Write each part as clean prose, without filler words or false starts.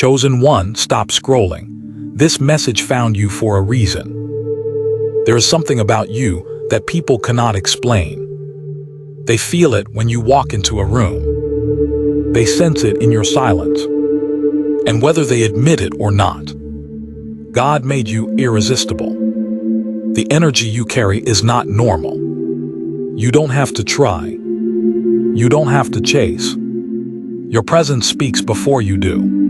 Chosen one, stop scrolling. This message found you for a reason. There is something about you that people cannot explain. They feel it when you walk into a room. They sense it in your silence. And whether they admit it or not, God made you irresistible. The energy you carry is not normal. You don't have to try. You don't have to chase. Your presence speaks before you do.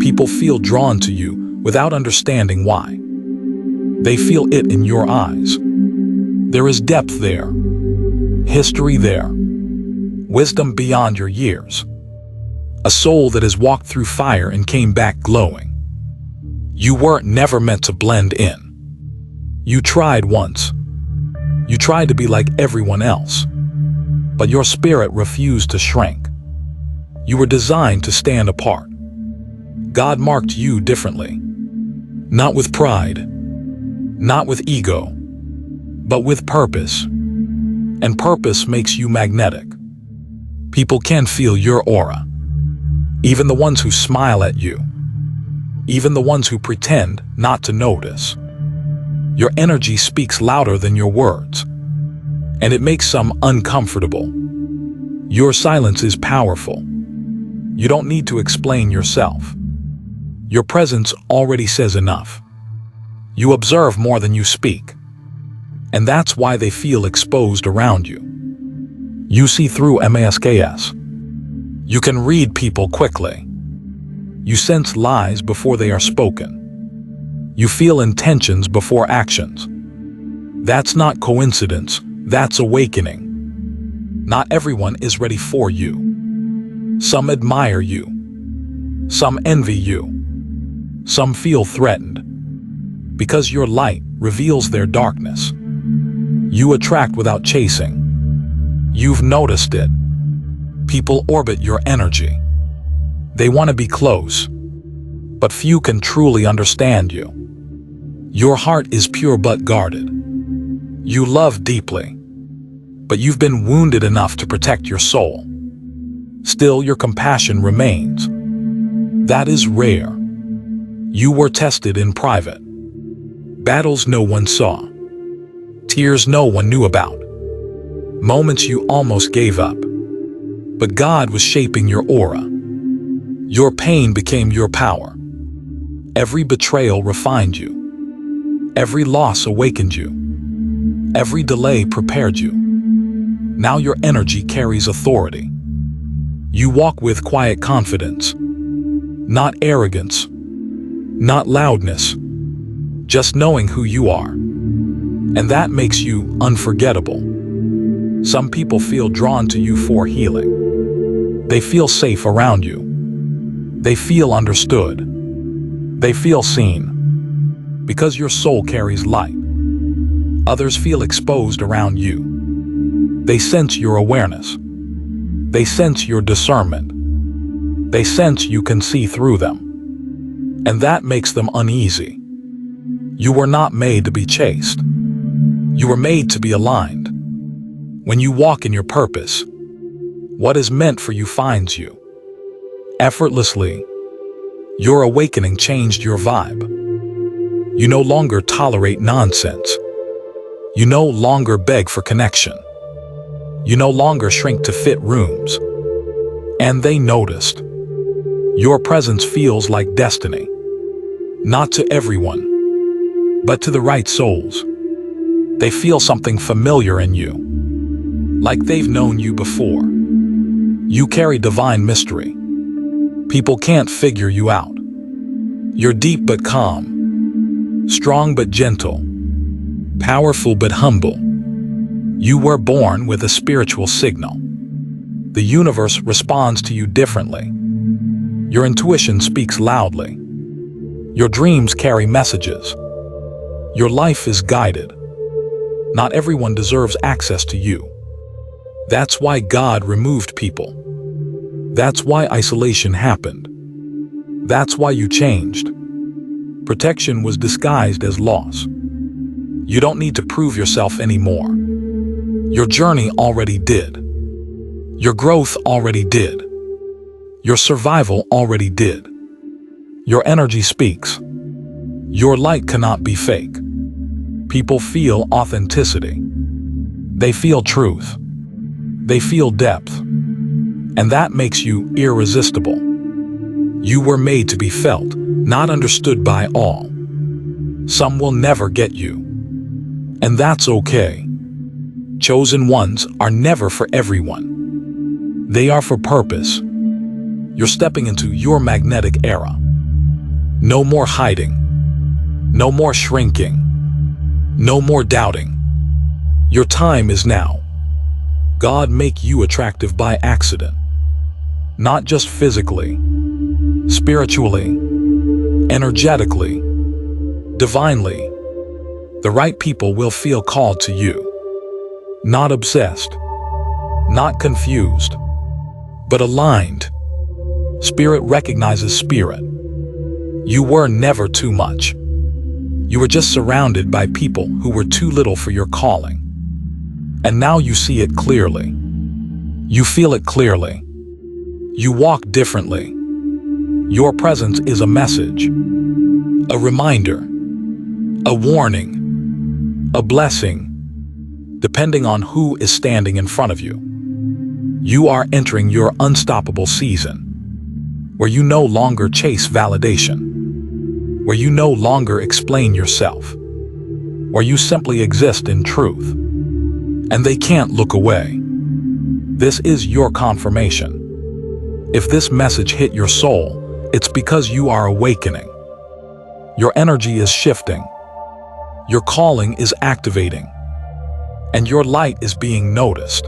People feel drawn to you without understanding why. They feel it in your eyes. There is depth there, history there, wisdom beyond your years. A soul that has walked through fire and came back glowing. You weren't never meant to blend in. You tried once. You tried to be like everyone else. But your spirit refused to shrink. You were designed to stand apart. God marked you differently. Not with pride, not with ego, but with purpose. And purpose makes you magnetic. People can feel your aura. Even the ones who smile at you. Even the ones who pretend not to notice. Your energy speaks louder than your words, and it makes some uncomfortable. Your silence is powerful. You don't need to explain yourself. Your presence already says enough. You observe more than you speak, and that's why they feel exposed around you. You see through masks. You can read people quickly. You sense lies before they are spoken. You feel intentions before actions. That's not coincidence, that's awakening. Not everyone is ready for you. Some admire you. Some envy you. Some feel threatened. Because your light reveals their darkness. You attract without chasing. You've noticed it. People orbit your energy. They want to be close, but few can truly understand you. Your heart is pure but guarded. You love deeply, but you've been wounded enough to protect your soul. Still, your compassion remains. That is rare. You were tested in private. Battles no one saw. Tears no one knew about. Moments you almost gave up. But God was shaping your aura. Your pain became your power. Every betrayal refined you. Every loss awakened you. Every delay prepared you. Now your energy carries authority. You walk with quiet confidence. Not arrogance. Not loudness. Just knowing who you are. And that makes you unforgettable. Some people feel drawn to you for healing. They feel safe around you. They feel understood. They feel seen. Because your soul carries light. Others feel exposed around you. They sense your awareness. They sense your discernment. They sense you can see through them. And that makes them uneasy. You were not made to be chased. You were made to be aligned. When you walk in your purpose, what is meant for you finds you. Effortlessly, your awakening changed your vibe. You no longer tolerate nonsense. You no longer beg for connection. You no longer shrink to fit rooms. And they noticed. Your presence feels like destiny. Not to everyone, but to the right souls. They feel something familiar in you. Like they've known you before. You carry divine mystery. People can't figure you out. You're deep but calm. Strong but gentle. Powerful but humble. You were born with a spiritual signal. The universe responds to you differently. Your intuition speaks loudly. Your dreams carry messages. Your life is guided. Not everyone deserves access to you. That's why God removed people. That's why isolation happened. That's why you changed. Protection was disguised as loss. You don't need to prove yourself anymore. Your journey already did. Your growth already did. Your survival already did. Your energy speaks. Your light cannot be fake. People feel authenticity. They feel truth. They feel depth. And that makes you irresistible. You were made to be felt, not understood by all. Some will never get you. And that's okay. Chosen ones are never for everyone. They are for purpose. You're stepping into your magnetic era. No more hiding. No more shrinking. No more doubting. Your time is now. God make you attractive by accident. Not just physically, spiritually, energetically, divinely. The right people will feel called to you. Not obsessed, not confused, but aligned. Spirit recognizes spirit. You were never too much. You were just surrounded by people who were too little for your calling. And now you see it clearly. You feel it clearly. You walk differently. Your presence is a message, a reminder, a warning, a blessing, depending on who is standing in front of you. You are entering your unstoppable season, where you no longer chase validation, where you no longer explain yourself, where you simply exist in truth, and they can't look away. This is your confirmation. If this message hit your soul, it's because you are awakening. Your energy is shifting. Your calling is activating. And your light is being noticed.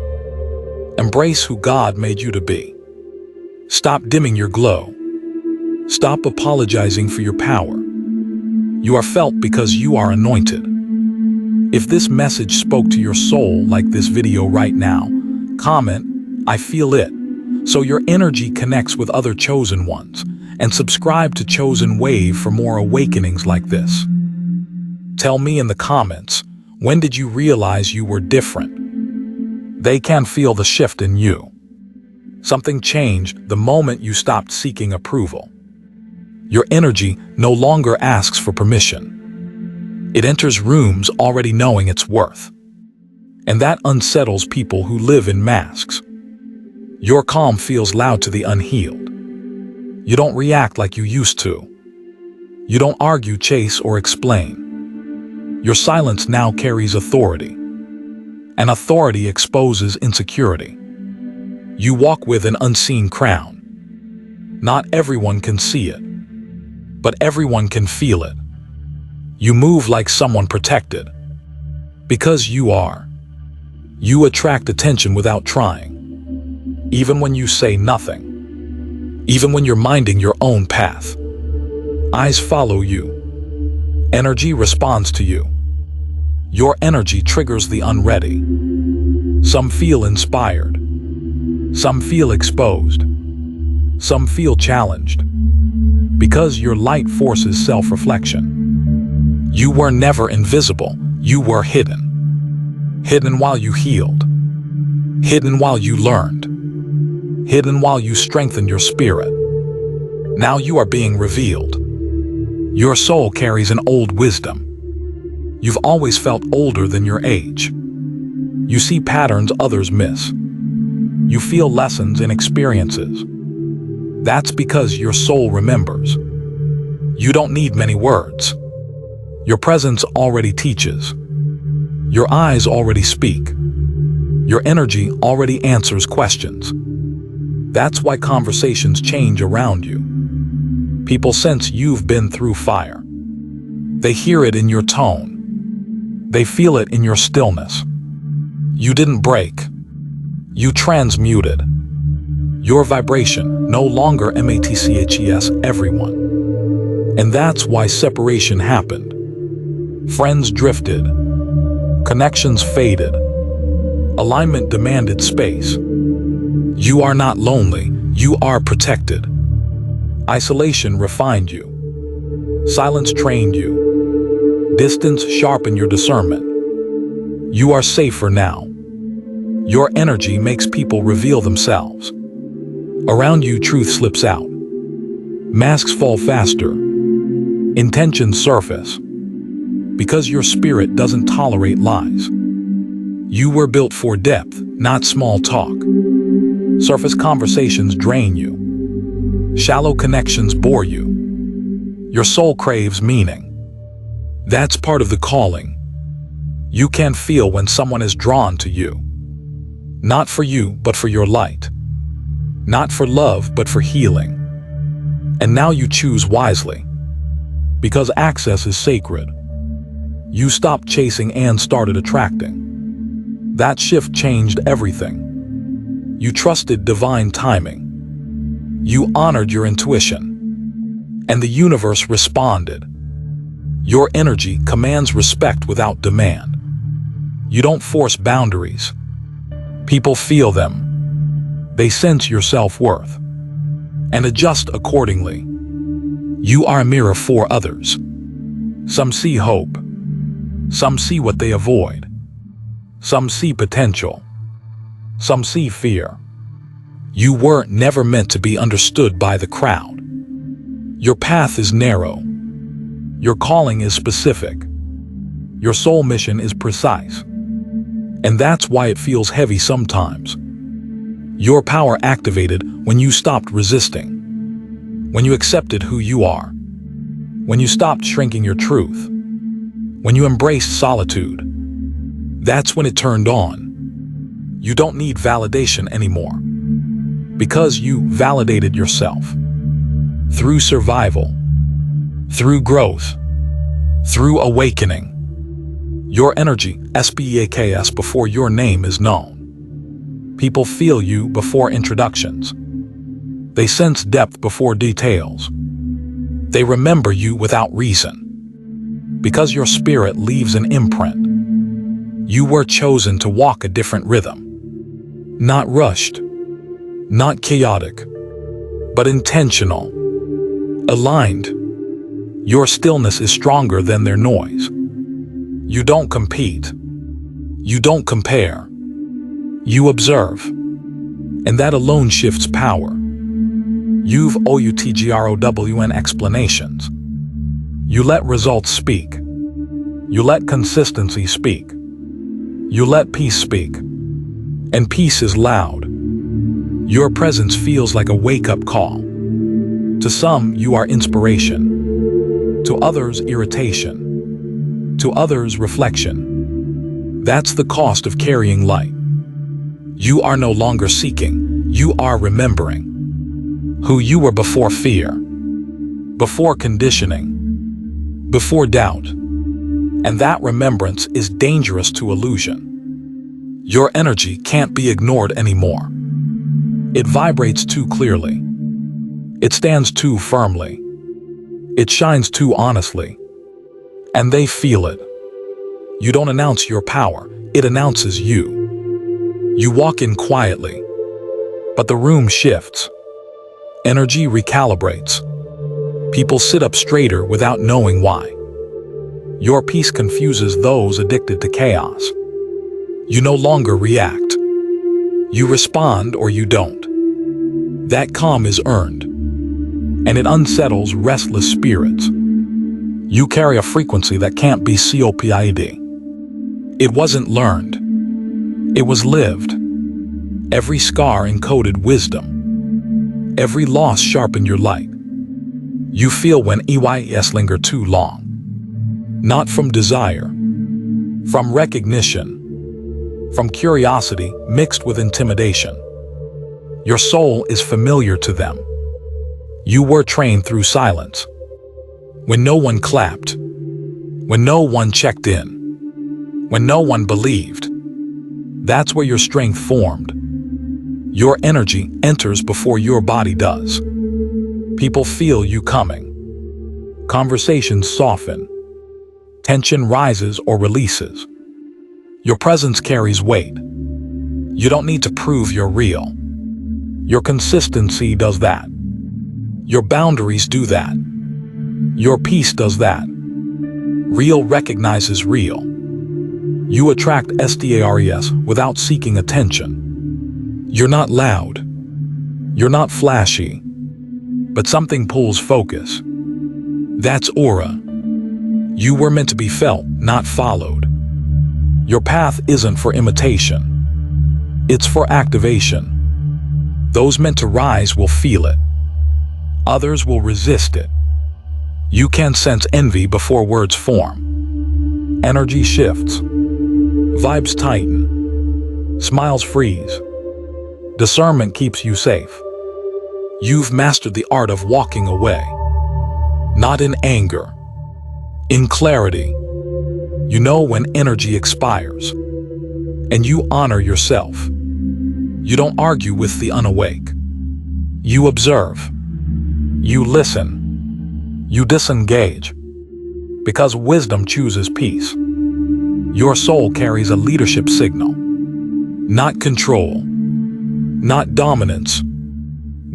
Embrace who God made you to be. Stop dimming your glow. Stop apologizing for your power. You are felt because you are anointed. If this message spoke to your soul like this video right now, comment, "I feel it," so your energy connects with other chosen ones, and subscribe to Chosen Wave for more awakenings like this. Tell me in the comments, when did you realize you were different? They can feel the shift in you. Something changed the moment you stopped seeking approval. Your energy no longer asks for permission. It enters rooms already knowing its worth. And that unsettles people who live in masks. Your calm feels loud to the unhealed. You don't react like you used to. You don't argue, chase, or explain. Your silence now carries authority. And authority exposes insecurity. You walk with an unseen crown. Not everyone can see it, but everyone can feel it. You move like someone protected. Because you are. You attract attention without trying. Even when you say nothing. Even when you're minding your own path. Eyes follow you. Energy responds to you. Your energy triggers the unready. Some feel inspired. Some feel exposed. Some feel challenged. Because your light forces self-reflection. You were never invisible, you were hidden. Hidden while you healed. Hidden while you learned. Hidden while you strengthened your spirit. Now you are being revealed. Your soul carries an old wisdom. You've always felt older than your age. You see patterns others miss. You feel lessons in experiences. That's because your soul remembers. You don't need many words. Your presence already teaches. Your eyes already speak. Your energy already answers questions. That's why conversations change around you. People sense you've been through fire. They hear it in your tone. They feel it in your stillness. You didn't break. You transmuted. Your vibration no longer matches everyone. And that's why separation happened. Friends drifted. Connections faded. Alignment demanded space. You are not lonely, you are protected. Isolation refined you. Silence trained you. Distance sharpened your discernment. You are safer now. Your energy makes people reveal themselves. Around you, truth slips out. Masks fall faster. Intentions surface. Because your spirit doesn't tolerate lies. You were built for depth, not small talk. Surface conversations drain you. Shallow connections bore you. Your soul craves meaning. That's part of the calling. You can feel when someone is drawn to you. Not for you, but for your light. Not for love, but for healing. And now you choose wisely. Because access is sacred. You stopped chasing and started attracting. That shift changed everything. You trusted divine timing. You honored your intuition. And the universe responded. Your energy commands respect without demand. You don't force boundaries. People feel them. They sense your self-worth and adjust accordingly. You are a mirror for others. Some see hope. Some see what they avoid. Some see potential. Some see fear. You were never meant to be understood by the crowd. Your path is narrow. Your calling is specific. Your soul mission is precise. And that's why it feels heavy sometimes. Your power activated when you stopped resisting. When you accepted who you are. When you stopped shrinking your truth. When you embraced solitude. That's when it turned on. You don't need validation anymore. Because you validated yourself. Through survival. Through growth. Through awakening. Your energy speaks before your name is known. People feel you before introductions. They sense depth before details. They remember you without reason. Because your spirit leaves an imprint. You were chosen to walk a different rhythm. Not rushed. Not chaotic. But intentional. Aligned. Your stillness is stronger than their noise. You don't compete. You don't compare. You observe. And that alone shifts power. You've outgrown explanations. You let results speak. You let consistency speak. You let peace speak. And peace is loud. Your presence feels like a wake-up call. To some, you are inspiration. To others, irritation. To others, reflection. That's the cost of carrying light. You are no longer seeking, you are remembering. Who you were before fear, before conditioning, before doubt. And that remembrance is dangerous to illusion. Your energy can't be ignored anymore. It vibrates too clearly. It stands too firmly. It shines too honestly. And they feel it. You don't announce your power, it announces you. You walk in quietly, but the room shifts. Energy recalibrates. People sit up straighter without knowing why. Your peace confuses those addicted to chaos. You no longer react. You respond or you don't. That calm is earned, and it unsettles restless spirits. You carry a frequency that can't be copied. It wasn't learned. It was lived. Every scar encoded wisdom. Every loss sharpened your light. You feel when EYS linger too long. Not from desire, from recognition, from curiosity mixed with intimidation. Your soul is familiar to them. You were trained through silence. When no one clapped, when no one checked in, when no one believed, that's where your strength formed. Your energy enters before your body does. People feel you coming. Conversations soften. Tension rises or releases. Your presence carries weight. You don't need to prove you're real. Your consistency does that. Your boundaries do that. Your peace does that. Real recognizes real. You attract stars without seeking attention. You're not loud. You're not flashy. but something pulls focus. That's aura. You were meant to be felt, not followed. Your path isn't for imitation. It's for activation. Those meant to rise will feel it. Others will resist it. You can sense envy before words form. Energy shifts. Vibes tighten. Smiles freeze. Discernment keeps you safe. You've mastered the art of walking away. Not in anger. In clarity. You know when energy expires. And you honor yourself. You don't argue with the unawake. You observe. You listen. You disengage. Because wisdom chooses peace. Your soul carries a leadership signal. Not control. Not dominance.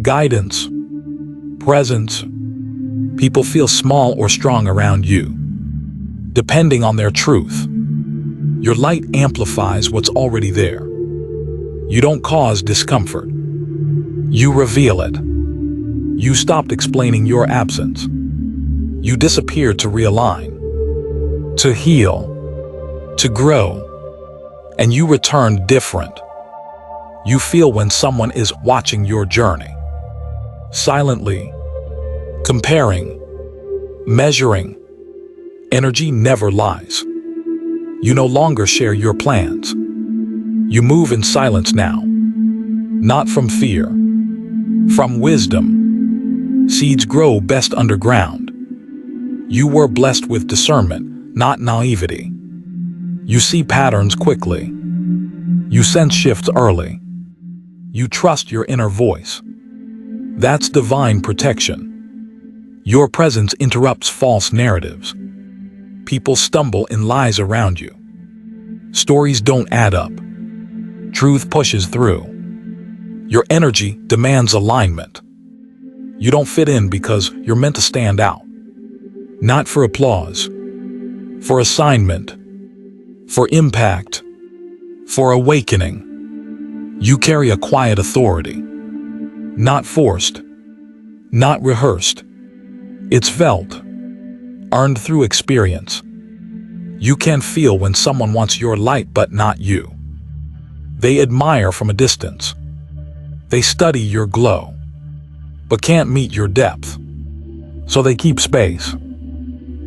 Guidance. Presence. People feel small or strong around you, depending on their truth. Your light amplifies what's already there. You don't cause discomfort. You reveal it. You stopped explaining your absence. You disappeared to realign, to heal, to grow, and you returned different. You feel when someone is watching your journey, silently, comparing, measuring. Energy never lies. You no longer share your plans. You move in silence now. Not from fear, from wisdom. Seeds grow best underground. You were blessed with discernment, not naivety. You see patterns quickly. You sense shifts early. You trust your inner voice. That's divine protection. Your presence interrupts false narratives. People stumble in lies around you. Stories don't add up. Truth pushes through. Your energy demands alignment. You don't fit in because you're meant to stand out. Not for applause, for assignment, for impact, for awakening. You carry a quiet authority. Not forced, not rehearsed. It's felt, earned through experience. You can feel when someone wants your light but not you. They admire from a distance. They study your glow, but can't meet your depth. So they keep space.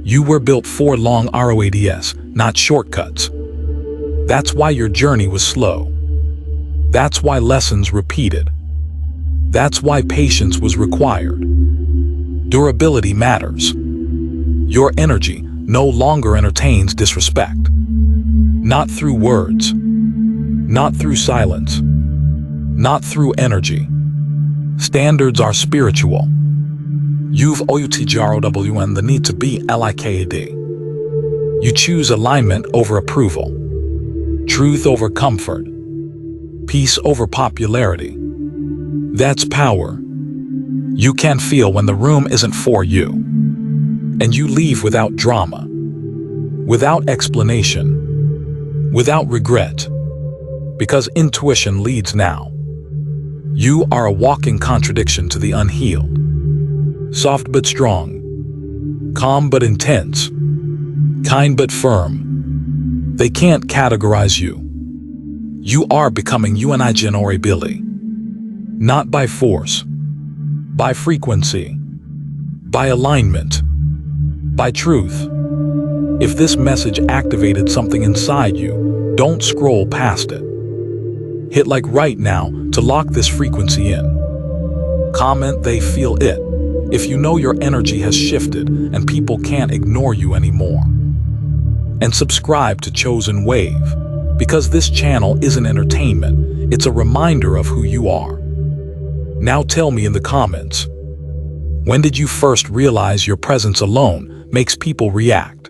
You were built for long ROADS, not shortcuts. That's why your journey was slow. That's why lessons repeated. That's why patience was required. Durability matters. Your energy no longer entertains disrespect. Not through words. Not through silence. Not through energy. Standards are spiritual. You've OUTGROWN the need to be LIKAD. You choose alignment over approval. Truth over comfort. Peace over popularity. That's power. You can feel when the room isn't for you. And you leave without drama. Without explanation. Without regret. Because intuition leads now. You are a walking contradiction to the unhealed. Soft but strong. Calm but intense. Kind but firm. They can't categorize you. You are becoming Unigenory. Not by force. By frequency. By alignment. By truth. If this message activated something inside you, don't scroll past it. Hit like right now to lock this frequency in. Comment they feel it if you know your energy has shifted and people can't ignore you anymore. And subscribe to Chosen Wave, because this channel isn't entertainment, it's a reminder of who you are. Now tell me in the comments, when did you first realize your presence alone makes people react?